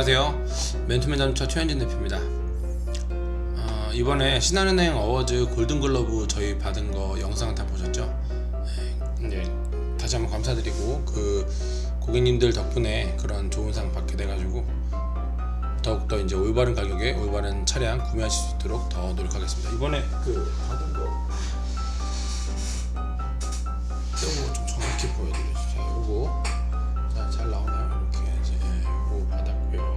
안녕하세요. 맨투맨 자동차 최현진 대표입니다. 이번에 신한은행 어워즈 골든글러브 저희 받은 거 영상 다 보셨죠? 네, 다시 한번 감사드리고 그 고객님들 덕분에 그런 좋은 상 받게 돼가지고 더욱더 이제 올바른 가격에 올바른 차량 구매하실 수 있도록 더 노력하겠습니다. 이번에 그 받은 거 요거 좀 정확히 보여드려주세요. 요거 잘 나오나요? 이렇게 이제 요거 받았고요.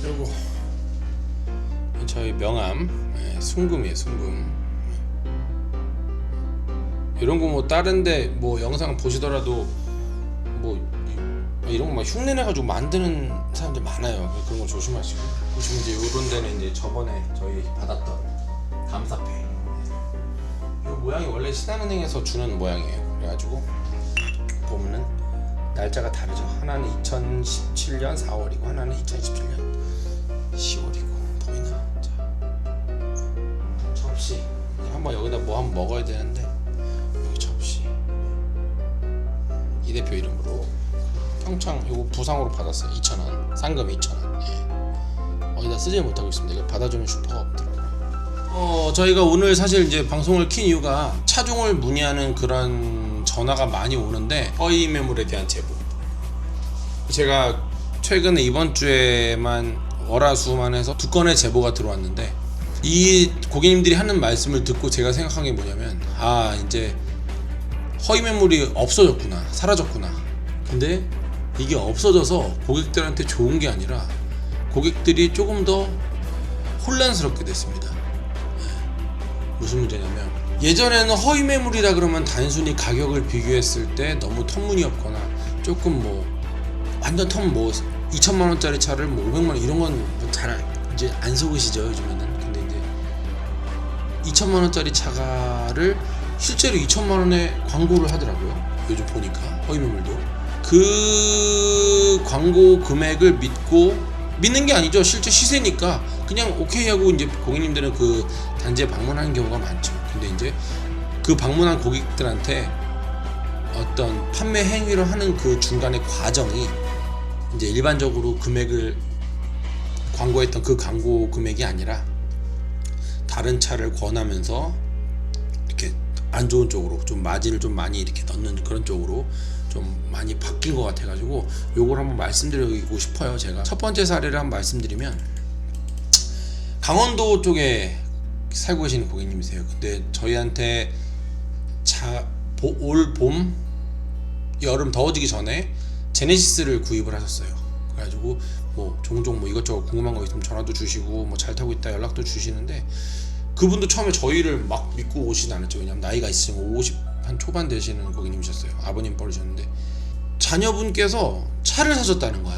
그리고 요거 저희 명함 순금이에요. 순금. 이런 거 뭐 다른데 뭐 영상 보시더라도 뭐 이런 거 막 흉내내가지고 만드는 사람들 많아요. 그런 거 조심하시고. 보시면 이제 이런 데는 이제 저번에 저희 받았던 감사패. 이 모양이 원래 신한은행에서 주는 모양이에요. 그래가지고 보면은 날짜가 다르죠. 하나는 2017년 4월이고 하나는 2017년 10월이고 보이나? 자, 접시. 한번 여기다 뭐 한번 먹어야 되는데 여기 접시. 이 대표 이름으로 평창 요거 부상으로 받았어요. 2,000원. 상금 2,000원. 어디다 쓰지 못하고 있습니다. 이거 받아주는 슈퍼가 없더라고요. 저희가 오늘 사실 이제 방송을 킨 이유가 차종을 문의하는 그런 전화가 많이 오는데 허위 매물에 대한 제보. 제가 최근에 이번 주에만 월화수만 해서 2건의 제보가 들어왔는데 이 고객님들이 하는 말씀을 듣고 제가 생각한 게 뭐냐면 이제 허위 매물이 없어졌구나, 사라졌구나. 근데 이게 없어져서 고객들한테 좋은 게 아니라 고객들이 조금 더 혼란스럽게 됐습니다. 무슨 문제냐면 예전에는 허위 매물이라 그러면 단순히 가격을 비교했을 때 너무 터무니없거나 조금 뭐 완전 뭐 2천만 원짜리 차를 뭐 500만 원 이런 건 잘 이제 안 속으시죠 요즘에는. 근데 이제 2천만 원짜리 차가를 실제로 2천만 원에 광고를 하더라고요. 요즘 보니까 허위 매물도 그 광고 금액을 믿는 게 아니죠. 실제 시세니까 그냥 오케이 하고 이제 고객님들은 그 단지에 방문하는 경우가 많죠. 근데 이제 그 방문한 고객들한테 어떤 판매 행위를 하는 그 중간의 과정이 이제 일반적으로 금액을 광고했던 그 광고 금액이 아니라 다른 차를 권하면서 이렇게 안 좋은 쪽으로 좀 마진을 좀 많이 이렇게 넣는 그런 쪽으로 좀 많이 바뀐 것 같아가지고 요걸 한번 말씀드리고 싶어요. 제가 첫 번째 사례를 한번 말씀드리면 강원도 쪽에 살고 계시는 고객님이세요. 근데 저희한테 올 봄, 여름 더워지기 전에 제네시스를 구입을 하셨어요. 그래가지고 뭐 종종 뭐 이것저것 궁금한 거 있으면 전화도 주시고 뭐 잘 타고 있다 연락도 주시는데 그분도 처음에 저희를 막 믿고 오시진 않았죠. 왜냐면 나이가 있으시고 50 한 초반 되시는 고객님이셨어요. 아버님 버리셨는데 자녀분께서 차를 사셨다는 거야.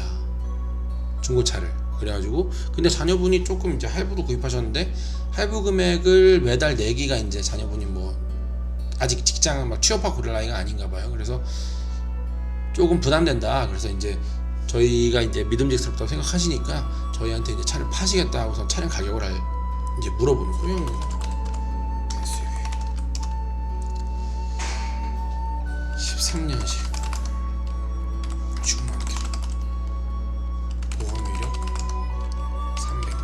중고차를. 그래가지고 근데 자녀분이 조금 이제 할부로 구입하셨는데 할부 금액을 매달 내기가 이제 자녀분이 뭐 아직 직장을 막 취업하고 그럴 나이가 아닌가 봐요. 그래서 조금 부담된다. 그래서 이제 저희가 이제 믿음직스럽다고 생각하시니까 저희한테 이제 차를 파시겠다 하고서 차량 가격을 이제 물어보는 거예요. 13년식 6만 킬로 보험 이력 300만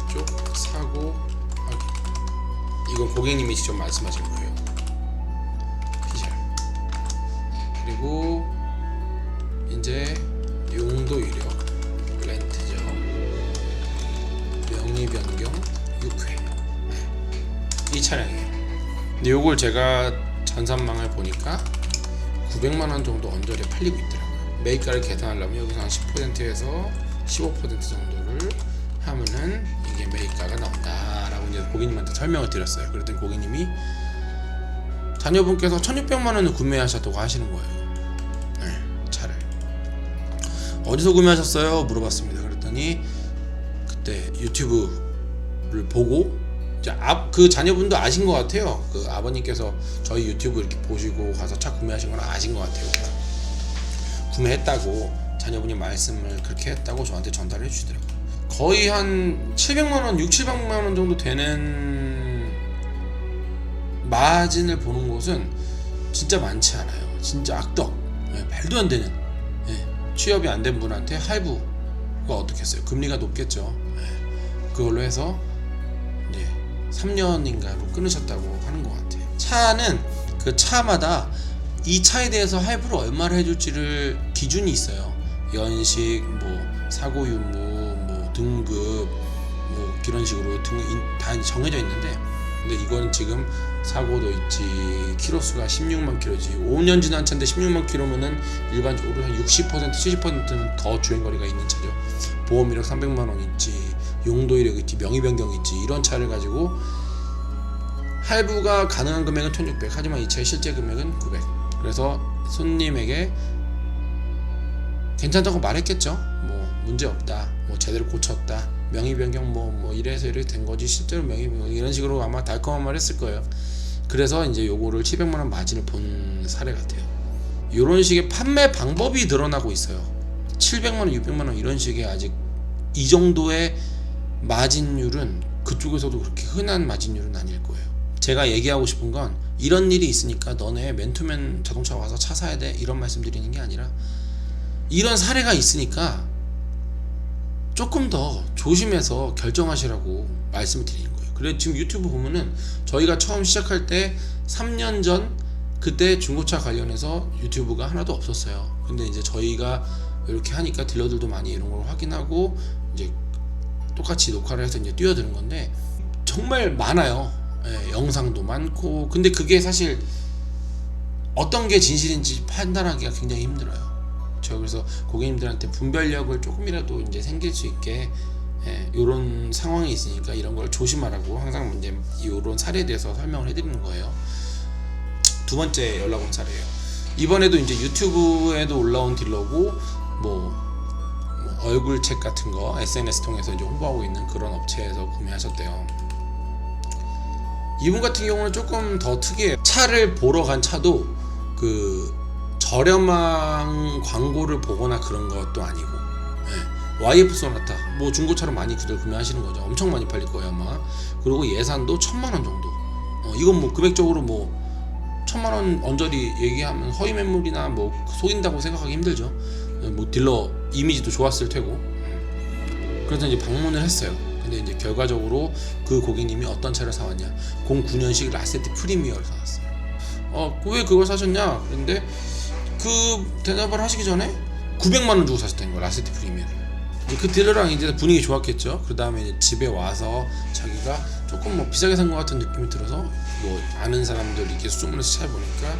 뒤쪽 사고 확인. 이건 고객님이 직접 말씀하신 거예요. 피셜. 그리고 이제 용도 이력 렌트죠. 명의 변경 6회. 이 차량이에요. 근데 요걸 제가 전산망을 보니까 900만원 정도 언저리에 팔리고 있더라고요. 매입가를 계산하려면 여기서 한 10%에서 15% 정도를 하면은 이게 매입가가 나온다 라고 이제 고객님한테 설명을 드렸어요. 그랬더니 고객님이 자녀분께서 1600만원을 구매하셨다고 하시는 거예요. 차를 어디서 구매하셨어요? 물어봤습니다. 그랬더니 그때 유튜브를 보고 그 자녀분도 아신 것 같아요. 그 아버님께서 저희 유튜브 이렇게 보시고 가서 차 구매하신 건 아신 것 같아요. 구매했다고 자녀분이 말씀을 그렇게 했다고 저한테 전달해 주시더라고요. 거의 한 700만원, 6,700만원 정도 되는 마진을 보는 곳은 진짜 많지 않아요. 진짜 악덕, 말도 안 되는, 취업이 안 된 분한테 할부가 어떻겠어요? 금리가 높겠죠. 그걸로 해서 이제 3년인가로 끊으셨다고 하는 것 같아요. 차는 그 차마다 이 차에 대해서 할부를 얼마를 해줄지를 기준이 있어요. 연식, 뭐 사고 유무, 뭐 등급, 뭐 이런 식으로 다 정해져 있는데, 근데 이건 지금 사고도 있지, 키로수가 16만 킬로지. 5년 지난 차인데 16만 킬로면은 일반적으로 한 60%, 70%는 더 주행거리가 있는 차죠. 보험 이력 300만 원 있지, 용도 이력 있지, 명의 변경 있지. 이런 차를 가지고 할부가 가능한 금액은 1600, 하지만 이 차의 실제 금액은 900. 그래서 손님에게 괜찮다고 말했겠죠. 뭐 문제 없다, 뭐 제대로 고쳤다, 명의 변경 뭐 이래서 이렇게 된 거지, 실제로 명의 변경, 이런 식으로 아마 달콤한 말 했을 거예요. 그래서 이제 요거를 700만 원 마진을 본 사례 같아요. 이런 식의 판매 방법이 늘어나고 있어요. 700만 원, 600만 원 이런 식의, 아직 이 정도의 마진율은 그쪽에서도 그렇게 흔한 마진율은 아닐 거예요. 제가 얘기하고 싶은 건, 이런 일이 있으니까 너네 맨투맨 자동차 와서 차 사야 돼, 이런 말씀 드리는 게 아니라, 이런 사례가 있으니까 조금 더 조심해서 결정하시라고 말씀을 드리는 거예요. 그래, 지금 유튜브 보면은 저희가 처음 시작할 때 3년 전 그때 중고차 관련해서 유튜브가 하나도 없었어요. 근데 이제 저희가 이렇게 하니까 딜러들도 많이 이런 걸 확인하고 이제 똑같이 녹화를 해서 이제 뛰어드는 건데, 정말 많아요. 영상도 많고. 근데 그게 사실 어떤 게 진실인지 판단하기가 굉장히 힘들어요. 그래서 고객님들한테 분별력을 조금이라도 이제 생길 수 있게, 이런 상황이 있으니까 이런 걸 조심하라고 항상 이제 이런 사례에 대해서 설명을 해드리는 거예요. 두 번째 연락 온 사례예요. 이번에도 이제 유튜브에도 올라온 딜러고, 뭐 얼굴책 같은 거 SNS 통해서 이제 홍보하고 있는 그런 업체에서 구매하셨대요. 이분 같은 경우는 조금 더 특이해요. 차를 보러 간 차도 그 저렴한 광고를 보거나 그런 것도 아니고, YF 소나타, 뭐 중고차로 많이 그들 구매하시는 거죠. 엄청 많이 팔릴 거예요 아마. 그리고 예산도 1000만 원 정도. 이건 뭐 금액적으로 뭐 1000만 원 언저리 얘기하면 허위 매물이나 뭐 속인다고 생각하기 힘들죠. 뭐 딜러 이미지도 좋았을 테고. 그래서 이제 방문을 했어요. 근데 이제 결과적으로 그 고객님이 어떤 차를 사왔냐, 09년식 라세티 프리미어를 사왔어요. 왜 그걸 사셨냐? 그런데 그 대답을 하시기 전에 900만 원 주고 사셨다는 거야, 라세티 프리미어를. 그 딜러랑 이제 분위기 좋았겠죠. 그 다음에 이제 집에 와서 자기가 조금 뭐 비싸게 산 것 같은 느낌이 들어서 뭐 아는 사람들 이렇게 소문에서 찾아보니까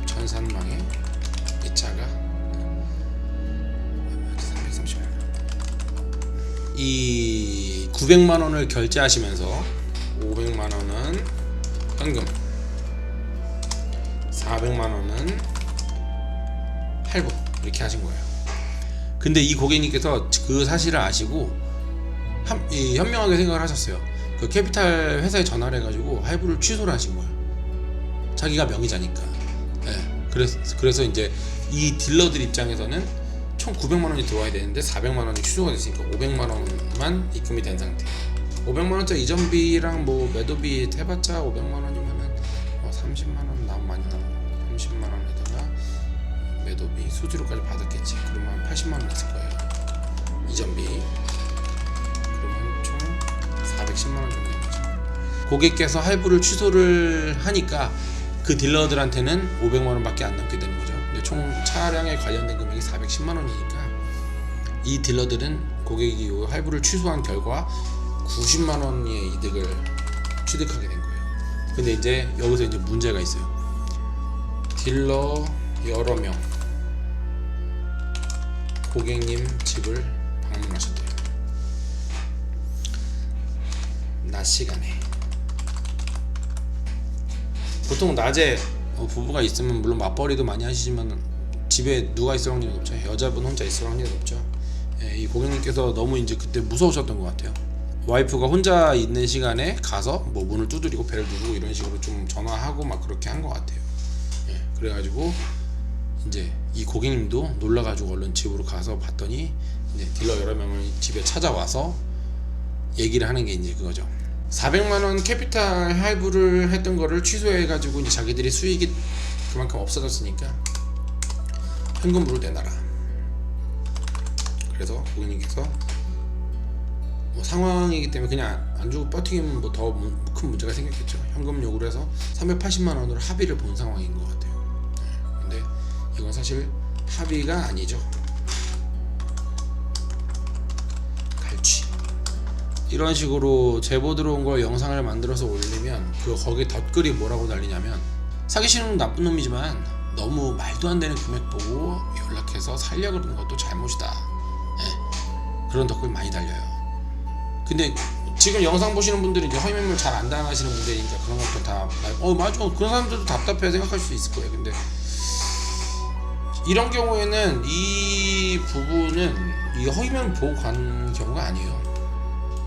전산망에 이 차가 330만 원. 이 900만 원을 결제하시면서 500만 원은 현금, 400만 원은 할부, 이렇게 하신 거예요. 근데 이 고객님께서 그 사실을 아시고 현명하게 생각을 하셨어요. 그 캐피탈 회사에 전화를 해가지고 할부를 취소를 하신 거예요. 자기가 명의자니까. 그래서 이제 이 딜러들 입장에서는 총 900만 원이 들어와야 되는데 400만 원이 취소가 됐으니까 500만 원만 입금이 된 상태. 500만 원짜리 이전비랑 뭐 매도비 해봤자 500만 원이면은 30만 원 많이 나오고, 30만 원에다가 매도비 수수료까지 받았겠지. 그러면 한 80만 원 났을 거예요. 이전비. 그러면 총 410만 원 정도 되는 거죠. 고객께서 할부를 취소를 하니까 그 딜러들한테는 500만 원밖에 안 남게 되는 거죠. 근데 총 차량에 관련된 금액이 410만 원이니까 이 딜러들은 고객이 할부를 취소한 결과 90만 원의 이득을 취득하게 된 거예요. 근데 이제 여기서 이제 문제가 있어요. 딜러 여러 명 고객님 집을 방문하셨대요. 낮 시간에. 보통 낮에 부부가 있으면 물론 맞벌이도 많이 하시지만 집에 누가 있을 확률이 높죠. 여자분 혼자 있을 확률이 높죠. 이 고객님께서 너무 이제 그때 무서우셨던 것 같아요. 와이프가 혼자 있는 시간에 가서 뭐 문을 두드리고 벨을 누르고 이런 식으로 좀 전화하고 막 그렇게 한 것 같아요. 그래가지고 이제 이 고객님도 놀라가지고 얼른 집으로 가서 봤더니 이제 딜러 여러 명을 집에 찾아와서 얘기를 하는 게 이제 그거죠. 400만 원 캐피탈 할부를 했던 거를 취소해가지고 이제 자기들이 수익이 그만큼 없어졌으니까 현금으로 내놔라. 그래서 고객님께서 뭐 상황이기 때문에 그냥 안 주고 버티기면 뭐 더 큰 문제가 생겼겠죠. 현금 요구를 해서 380만 원으로 합의를 본 상황인 것 같아요. 근데 이건 사실 합의가 아니죠. 갈취. 이런 식으로 제보 들어온 걸 영상을 만들어서 올리면 거기에 덧글이 뭐라고 달리냐면 사기치는 놈 나쁜 놈이지만 너무 말도 안 되는 금액 보고 연락해서 살려 그러는 것도 잘못이다. 그런 덧글 많이 달려요. 근데 지금 영상 보시는 분들이 이제 허위매물 잘 안 당하시는 분들이니까 그런 것도 다 맞아 그런 사람들도 답답해 생각할 수 있을 거예요. 근데 이런 경우에는 이 부분은 이 허위매물 보고 간 경우가 아니에요.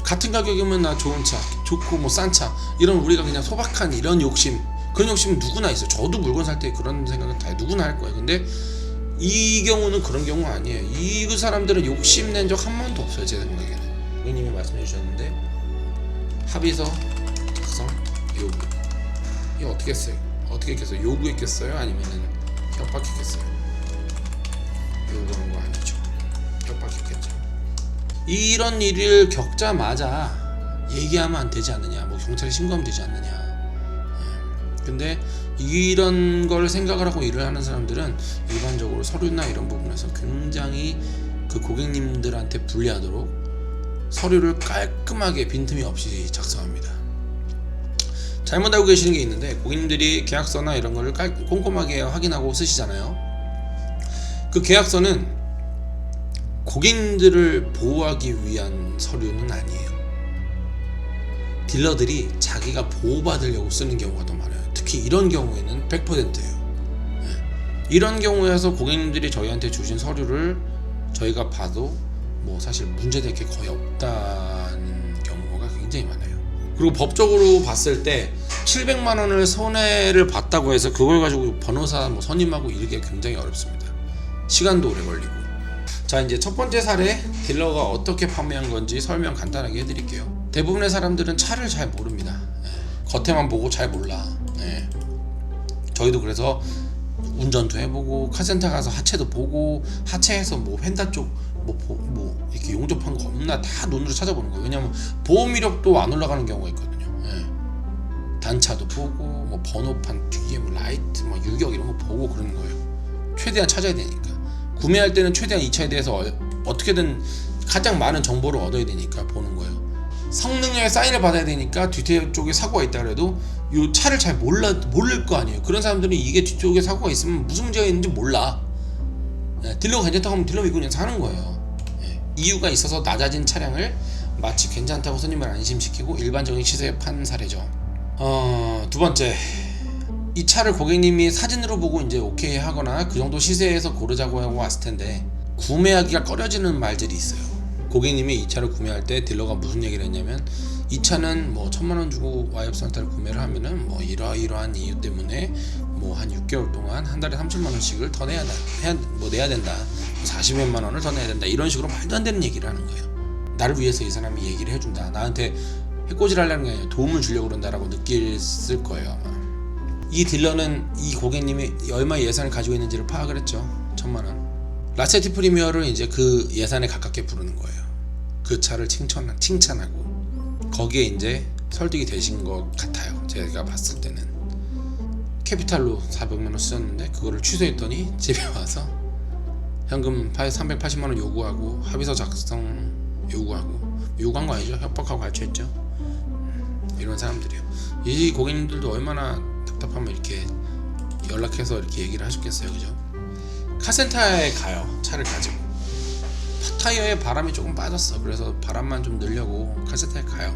같은 가격이면 나 좋은 차, 좋고 뭐 싼 차 이런 우리가 그냥 소박한 이런 욕심, 그런 욕심은 누구나 있어요. 저도 물건 살 때 그런 생각은 다 누구나 할 거예요. 근데 이 경우는 그런 경우가 아니에요. 이 사람들은 욕심낸 적 한 번도 없어요. 제 생각에는. 고객님이 말씀해 주셨는데 합의서 작성 요구. 이거 어떻게 했어요? 어떻게 했겠어요? 요구했겠어요? 아니면은 협박했겠어요? 요구한 거 아니죠. 협박했겠죠. 이런 일을 겪자마자 얘기하면 안 되지 않느냐, 뭐 경찰에 신고하면 되지 않느냐. 근데 이런 걸 생각을 하고 일을 하는 사람들은 일반적으로 서류나 이런 부분에서 굉장히 그 고객님들한테 불리하도록 서류를 깔끔하게 빈틈이 없이 작성합니다. 잘못 알고 계시는 게 있는데 고객님들이 계약서나 이런 거를 꼼꼼하게 확인하고 쓰시잖아요. 그 계약서는 고객님들을 보호하기 위한 서류는 아니에요. 딜러들이 자기가 보호받으려고 쓰는 경우가 더 많아요. 특히 이런 경우에는 100%예요. 이런 경우에서 고객님들이 저희한테 주신 서류를 저희가 봐도 뭐 사실 문제될 게 거의 없다는 경우가 굉장히 많아요. 그리고 법적으로 봤을 때 700만 원을 손해를 봤다고 해서 그걸 가지고 변호사 뭐 선임하고 이르기가 굉장히 어렵습니다. 시간도 오래 걸리고. 자, 이제 첫 번째 사례, 딜러가 어떻게 판매한 건지 설명 간단하게 해드릴게요. 대부분의 사람들은 차를 잘 모릅니다. 겉에만 보고 잘 몰라. 저희도 그래서 운전도 해보고 카센터 가서 하체도 보고 하체에서 뭐 펜다 쪽 뭐 이렇게 용접한 거 없나 다 눈으로 찾아보는 거예요. 왜냐면 보험 이력도 안 올라가는 경우가 있거든요. 단차도 보고 뭐 번호판 뒤에 뭐 라이트 뭐 유격 이런 거 보고 그러는 거예요. 최대한 찾아야 되니까. 구매할 때는 최대한 이 차에 대해서 어떻게든 가장 많은 정보를 얻어야 되니까 보는 거예요. 성능에 사인을 받아야 되니까 뒤쪽에 사고가 있다 그래도 이 차를 잘 모를 거 아니에요. 그런 사람들은 이게 뒤쪽에 사고가 있으면 무슨 문제가 있는지 몰라. 딜러가 괜찮다고 하면 딜러 믿고 그냥 사는 거예요. 이유가 있어서 낮아진 차량을 마치 괜찮다고 손님을 안심시키고 일반적인 시세에 판 사례죠. 두 번째, 이 차를 고객님이 사진으로 보고 이제 오케이 하거나 그 정도 시세에서 고르자고 하고 왔을 텐데 구매하기가 꺼려지는 말들이 있어요. 고객님이 이 차를 구매할 때 딜러가 무슨 얘기를 했냐면 이 차는 뭐 1000만 원 주고 와이어프산타를 구매를 하면은 뭐 이러이러한 이유 때문에 뭐 한 6개월 동안 한 달에 30만 원씩을 더 내야 된다. 40몇만 원을 더 내야 된다. 이런 식으로 말도 안 되는 얘기를 하는 거예요. 나를 위해서 이 사람이 얘기를 해준다. 나한테 해코지를 하려는 게 아니라 도움을 주려고 그런다라고 느낄 거예요 아마. 이 딜러는 이 고객님이 얼마 예산을 가지고 있는지를 파악을 했죠. 1000만 원. 라세티 프리미어를 이제 그 예산에 가깝게 부르는 거예요. 그 차를 칭찬하고 거기에 이제 설득이 되신 것 같아요. 제가 봤을 때는 캐피탈로 400만 원 쓰셨는데 그거를 취소했더니 집에 와서 현금 380만 원 요구하고 합의서 작성 요구한 거 아니죠? 협박하고 갈취했죠. 이런 사람들이에요. 이 고객님들도 얼마나 답답하면 이렇게 연락해서 이렇게 얘기를 하셨겠어요, 그죠? 카센터에 가요. 차를 가지고 타이어에 바람이 조금 빠졌어. 그래서 바람만 좀 넣으려고 카센터에 가요.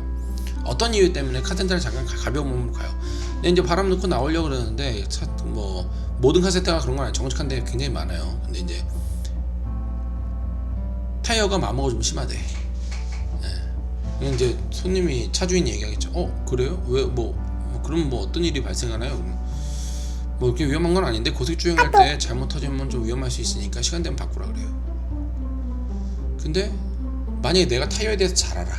어떤 이유 때문에 카센터를 잠깐 가벼운 몸으로 가요. 근데 이제 바람 넣고 나오려고 그러는데 뭐 모든 카센터가 그런 건 아니에요. 정직한 데 굉장히 많아요. 근데 이제 타이어가 마모가 좀 심하대. 이제 손님이 차주인이 얘기하겠죠. 그래요? 왜 그럼 뭐 어떤 일이 발생하나요? 뭐 이렇게 위험한 건 아닌데 고속 주행할 때 잘못 터지면 좀 위험할 수 있으니까 시간 되면 바꾸라 그래요. 근데 만약에 내가 타이어에 대해서 잘 알아.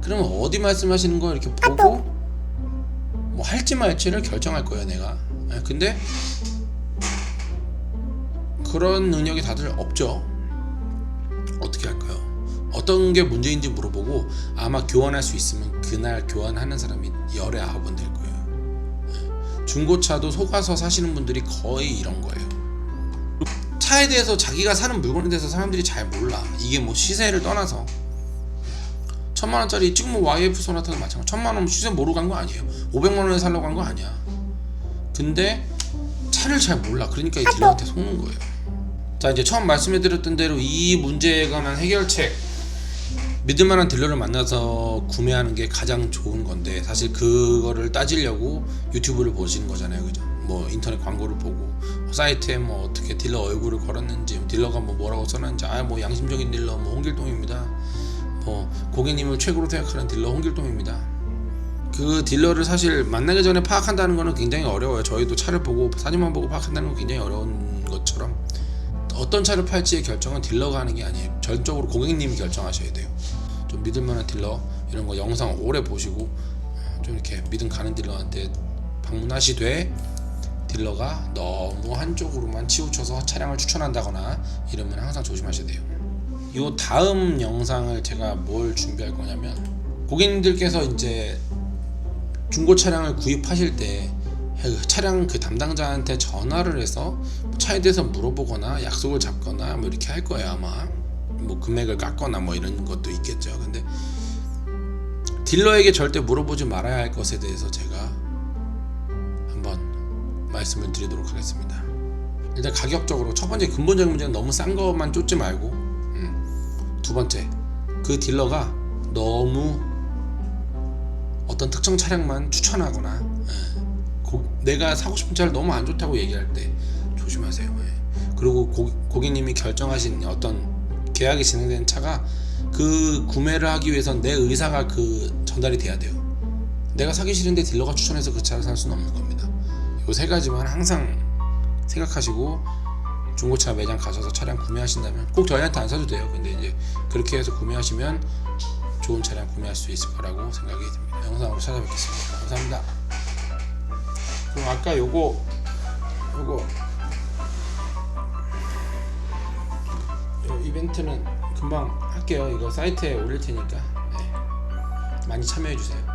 그러면 어디 말씀하시는 거 이렇게 보고 뭐 할지 말지를 결정할 거예요 내가. 근데 그런 능력이 다들 없죠. 어떻게 할까요? 어떤 게 문제인지 물어보고 아마 교환할 수 있으면 그날 교환하는 사람이 열에 9은 될 거예요. 중고차도 속아서 사시는 분들이 거의 이런 거예요. 차에 대해서 자기가 사는 물건에 대해서 사람들이 잘 몰라. 이게 뭐 시세를 떠나서 1000만원짜리 지금 뭐 YF 소나타도 마찬가지. 1000만원 시세 모르고 간 거 아니에요. 500만원에 살려고 한 거 아니야. 근데 차를 잘 몰라. 그러니까 이 딜러한테 속는 거예요. 자, 이제 처음 말씀해드렸던 대로 이 문제에 관한 해결책, 믿을만한 딜러를 만나서 구매하는 게 가장 좋은 건데, 사실 그거를 따지려고 유튜브를 보시는 거잖아요, 그죠? 뭐 인터넷 광고를 보고 사이트에 뭐 어떻게 딜러 얼굴을 걸었는지, 딜러가 뭐 뭐라고 써놨는지, 뭐 양심적인 딜러 뭐 홍길동입니다, 뭐 고객님을 최고로 생각하는 딜러 홍길동입니다. 그 딜러를 사실 만나기 전에 파악한다는 거는 굉장히 어려워요. 저희도 차를 보고 사진만 보고 파악한다는 건 굉장히 어려운 것처럼, 어떤 차를 팔지의 결정은 딜러가 하는 게 아니에요. 전적으로 고객님이 결정하셔야 돼요. 좀 믿을만한 딜러, 이런 거 영상 오래 보시고 좀 이렇게 믿음 가는 딜러한테 방문하시되, 딜러가 너무 한쪽으로만 치우쳐서 차량을 추천한다거나 이러면 항상 조심하셔야 돼요. 이 다음 영상을 제가 뭘 준비할 거냐면, 고객님들께서 이제 중고 차량을 구입하실 때 차량 그 담당자한테 전화를 해서 차에 대해서 물어보거나 약속을 잡거나 뭐 이렇게 할 거예요. 아마 뭐 금액을 깎거나 뭐 이런 것도 있겠죠. 근데 딜러에게 절대 물어보지 말아야 할 것에 대해서 제가 한번 말씀을 드리도록 하겠습니다. 일단 가격적으로 첫 번째 근본적인 문제는 너무 싼 것만 쫓지 말고, 두 번째, 그 딜러가 너무 어떤 특정 차량만 추천하거나 내가 사고 싶은 차를 너무 안 좋다고 얘기할 때 조심하세요. 그리고 고객님이 결정하신 어떤 계약이 진행된 차가 그 구매를 하기 위해선 내 의사가 그 전달이 돼야 돼요. 내가 사기 싫은데 딜러가 추천해서 그 차를 살 수는 없는 겁니다. 이 세 가지만 항상 생각하시고 중고차 매장 가셔서 차량 구매하신다면, 꼭 저희한테 안 사도 돼요. 근데 이제 그렇게 해서 구매하시면 좋은 차량 구매할 수 있을 거라고 생각이 듭니다. 영상으로 찾아뵙겠습니다. 감사합니다. 그럼 아까 요거 요 이벤트는 금방 할게요. 이거 사이트에 올릴 테니까 많이 참여해 주세요.